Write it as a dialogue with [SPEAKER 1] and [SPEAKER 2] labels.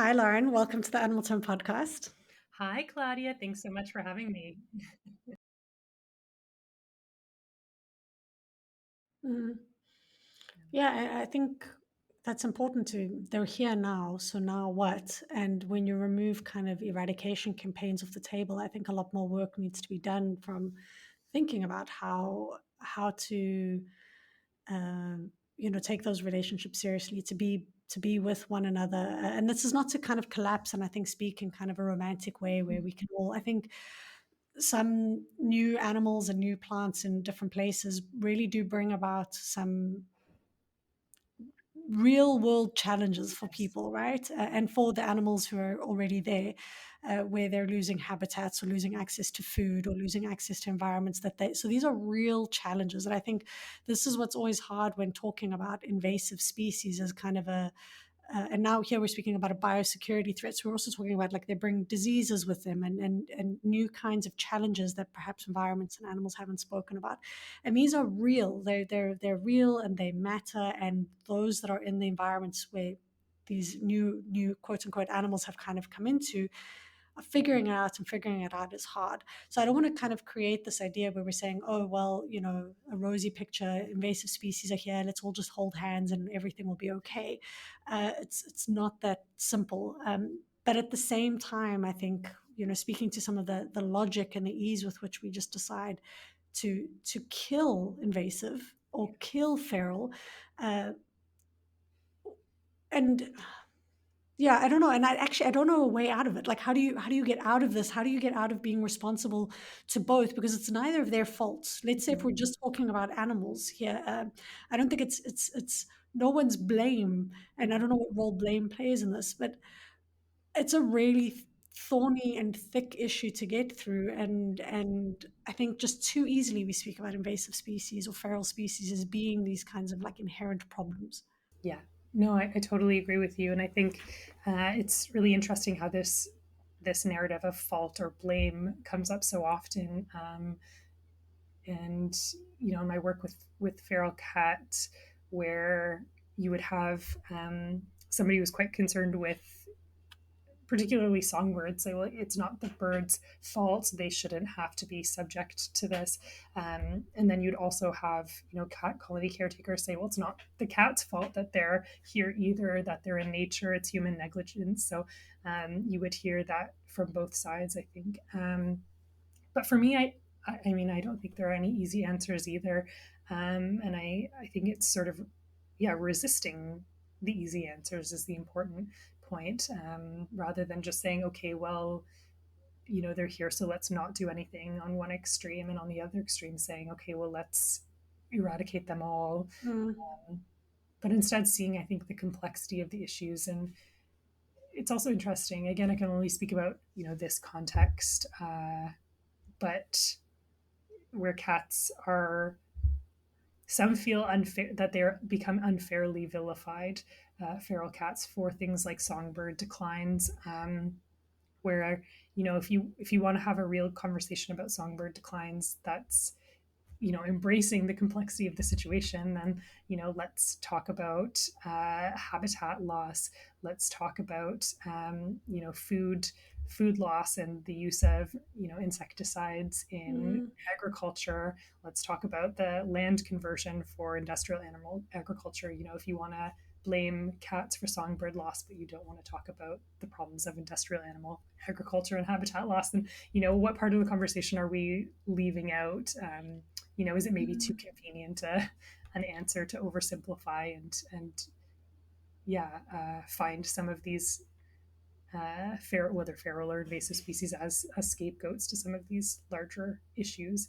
[SPEAKER 1] Hi, Lauren. Welcome to the Animal Tone podcast.
[SPEAKER 2] Hi, Claudia. Thanks so much for having me.
[SPEAKER 1] Mm. Yeah, I think that's important too. They're here now, so now what? And when you remove kind of eradication campaigns off the table, I think a lot more work needs to be done from thinking about how to take those relationships seriously, to be with one another. And this is not to kind of collapse and I think speak in kind of a romantic way where we can all, I think some new animals and new plants in different places really do bring about some real world challenges for
[SPEAKER 2] Yes.
[SPEAKER 1] people, right? And for the animals who are already there, where they're losing habitats or losing access to food or losing access to environments so these are real challenges. And I think this is what's always hard when talking about invasive species as kind of and now here we're speaking about a biosecurity threat. So we're also talking about like they bring diseases with them and new kinds of challenges that perhaps environments and animals haven't spoken about. And these are real. They're real and they matter. And those that are in the environments where these new quote unquote animals have kind of come into figuring it out, and figuring it out is hard. So I don't want to kind of create this idea where we're saying, oh, well, a rosy picture, invasive species are here, let's all just hold hands and everything will be okay. It's not that simple. But at the same time, I think, speaking to some of the logic and the ease with which we just decide to kill invasive or kill feral, uh, and yeah, I don't know. And I don't know a way out of it. Like, how do you get out of this? How do you get out of being responsible to both? Because it's neither of their faults. Let's say if we're just talking about animals here, I don't think it's no one's blame, and I don't know what role blame plays in this, but it's a really thorny and thick issue to get through. And I think just too easily we speak about invasive species or feral species as being these kinds of like inherent problems.
[SPEAKER 2] Yeah. No, I totally agree with you, and I think it's really interesting how this narrative of fault or blame comes up so often. And in my work with feral cats, where you would have somebody who was quite concerned with particularly songbirds say, well, it's not the bird's fault, they shouldn't have to be subject to this. And then you'd also have cat colony caretakers say, well, it's not the cat's fault that they're here either, that they're in nature, it's human negligence. So you would hear that from both sides, I think. But for me, I mean, I don't think there are any easy answers either. And I think it's sort of, yeah, resisting the easy answers is the important point, rather than just saying, okay, well, they're here, so let's not do anything on one extreme, and on the other extreme, saying, okay, well, let's eradicate them all.
[SPEAKER 1] Mm,
[SPEAKER 2] But instead, seeing, I think, the complexity of the issues. And it's also interesting. Again, I can only speak about, this context, but where cats are, some feel unfair that they're become unfairly vilified, feral cats, for things like songbird declines, where if you want to have a real conversation about songbird declines, that's embracing the complexity of the situation, then let's talk about habitat loss. Let's talk about food loss and the use of insecticides in
[SPEAKER 1] mm,
[SPEAKER 2] agriculture. Let's talk about the land conversion for industrial animal agriculture. If you want to blame cats for songbird loss, but you don't want to talk about the problems of industrial animal agriculture and habitat loss, then what part of the conversation are we leaving out? Is it maybe too
[SPEAKER 1] mm.
[SPEAKER 2] convenient an answer to oversimplify and yeah, find some of these whether feral or invasive species as scapegoats to some of these larger issues?